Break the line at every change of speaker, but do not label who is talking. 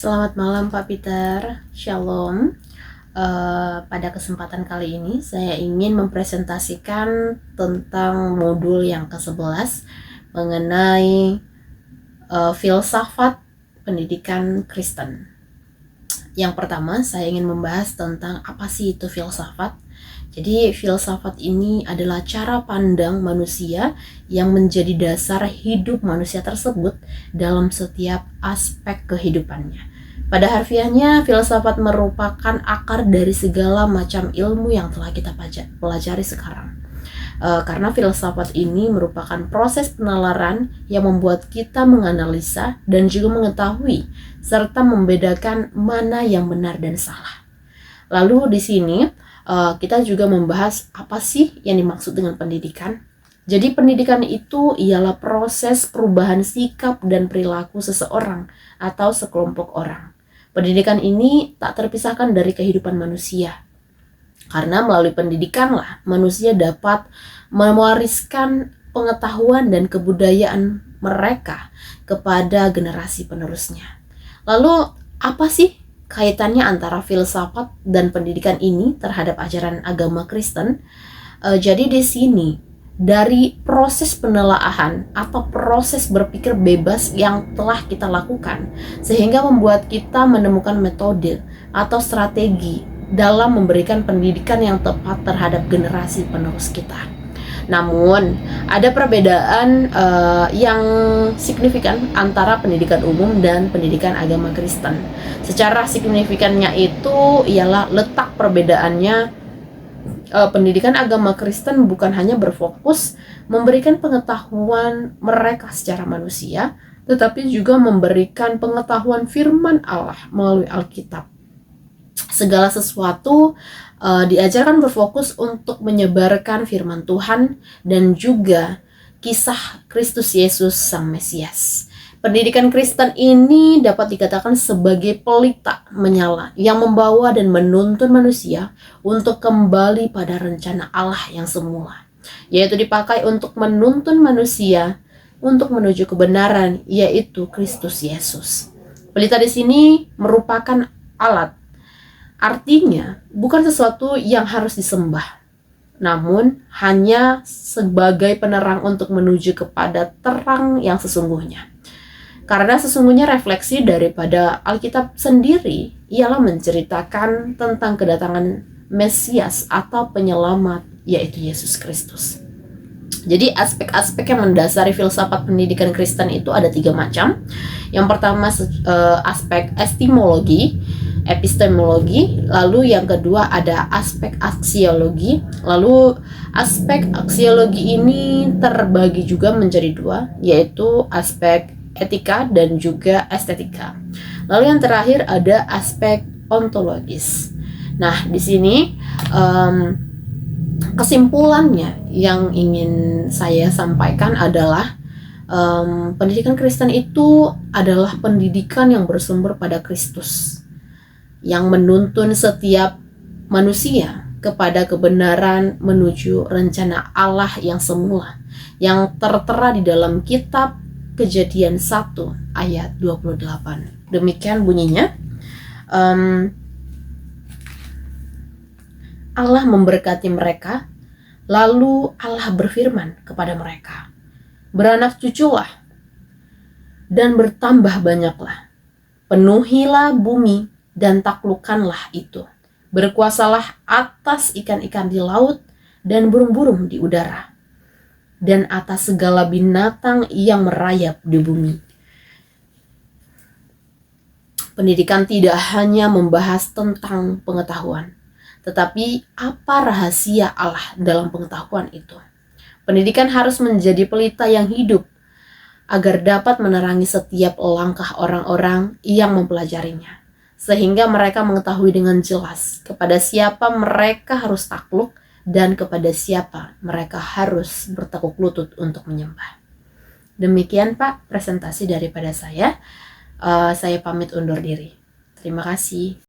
Selamat malam Pak Peter, Shalom. Pada kesempatan kali ini saya ingin mempresentasikan tentang modul yang ke-11 mengenai filsafat pendidikan Kristen. Yang pertama, saya ingin membahas tentang apa sih itu filsafat. Jadi filsafat ini adalah cara pandang manusia yang menjadi dasar hidup manusia tersebut dalam setiap aspek kehidupannya. Pada harfiahnya, filsafat merupakan akar dari segala macam ilmu yang telah kita pelajari sekarang. Karena filsafat ini merupakan proses penalaran yang membuat kita menganalisa dan juga mengetahui serta membedakan mana yang benar dan salah. Lalu di sini kita juga membahas apa sih yang dimaksud dengan pendidikan. Jadi pendidikan itu ialah proses perubahan sikap dan perilaku seseorang atau sekelompok orang. Pendidikan ini tak terpisahkan dari kehidupan manusia. Karena melalui pendidikanlah manusia dapat mewariskan pengetahuan dan kebudayaan mereka kepada generasi penerusnya. Lalu apa sih kaitannya antara filsafat dan pendidikan ini terhadap ajaran agama Kristen? Jadi di sini dari proses penelaahan atau proses berpikir bebas yang telah kita lakukan sehingga membuat kita menemukan metode atau strategi dalam memberikan pendidikan yang tepat terhadap generasi penerus kita. Namun ada perbedaan yang signifikan antara pendidikan umum dan pendidikan agama Kristen. Secara signifikannya itu ialah letak perbedaannya. Pendidikan agama Kristen bukan hanya berfokus memberikan pengetahuan mereka secara manusia, tetapi juga memberikan pengetahuan firman Allah melalui Alkitab. Segala sesuatu diajarkan berfokus untuk menyebarkan firman Tuhan dan juga kisah Kristus Yesus Sang Mesias. Pendidikan Kristen ini dapat dikatakan sebagai pelita menyala yang membawa dan menuntun manusia untuk kembali pada rencana Allah yang semula, yaitu dipakai untuk menuntun manusia untuk menuju kebenaran, yaitu Kristus Yesus. Pelita di sini merupakan alat. Artinya, bukan sesuatu yang harus disembah, namun hanya sebagai penerang untuk menuju kepada terang yang sesungguhnya. Karena sesungguhnya refleksi daripada Alkitab sendiri ialah menceritakan tentang kedatangan Mesias atau penyelamat, yaitu Yesus Kristus. Jadi aspek-aspek yang mendasari filsafat pendidikan Kristen itu ada 3 macam. Yang pertama aspek epistemologi, lalu yang kedua ada aspek aksiologi. Lalu aspek aksiologi ini terbagi juga menjadi 2, yaitu aspek etika dan juga estetika. Lalu yang terakhir ada aspek ontologis. Nah, di sini kesimpulannya yang ingin saya sampaikan adalah pendidikan Kristen itu adalah pendidikan yang bersumber pada Kristus, yang menuntun setiap manusia kepada kebenaran menuju rencana Allah yang semula, yang tertera di dalam kitab Kejadian 1 ayat 28. Demikian bunyinya. Allah memberkati mereka, lalu Allah berfirman kepada mereka, "Beranak cuculah dan bertambah banyaklah, penuhilah bumi dan taklukkanlah itu. Berkuasalah atas ikan-ikan di laut dan burung-burung di udara, dan atas segala binatang yang merayap di bumi." Pendidikan tidak hanya membahas tentang pengetahuan, tetapi apa rahasia Allah dalam pengetahuan itu. Pendidikan harus menjadi pelita yang hidup agar dapat menerangi setiap langkah orang-orang yang mempelajarinya, sehingga mereka mengetahui dengan jelas kepada siapa mereka harus takluk dan kepada siapa mereka harus bertekuk lutut untuk menyembah. Demikian Pak presentasi daripada saya. Saya pamit undur diri. Terima kasih.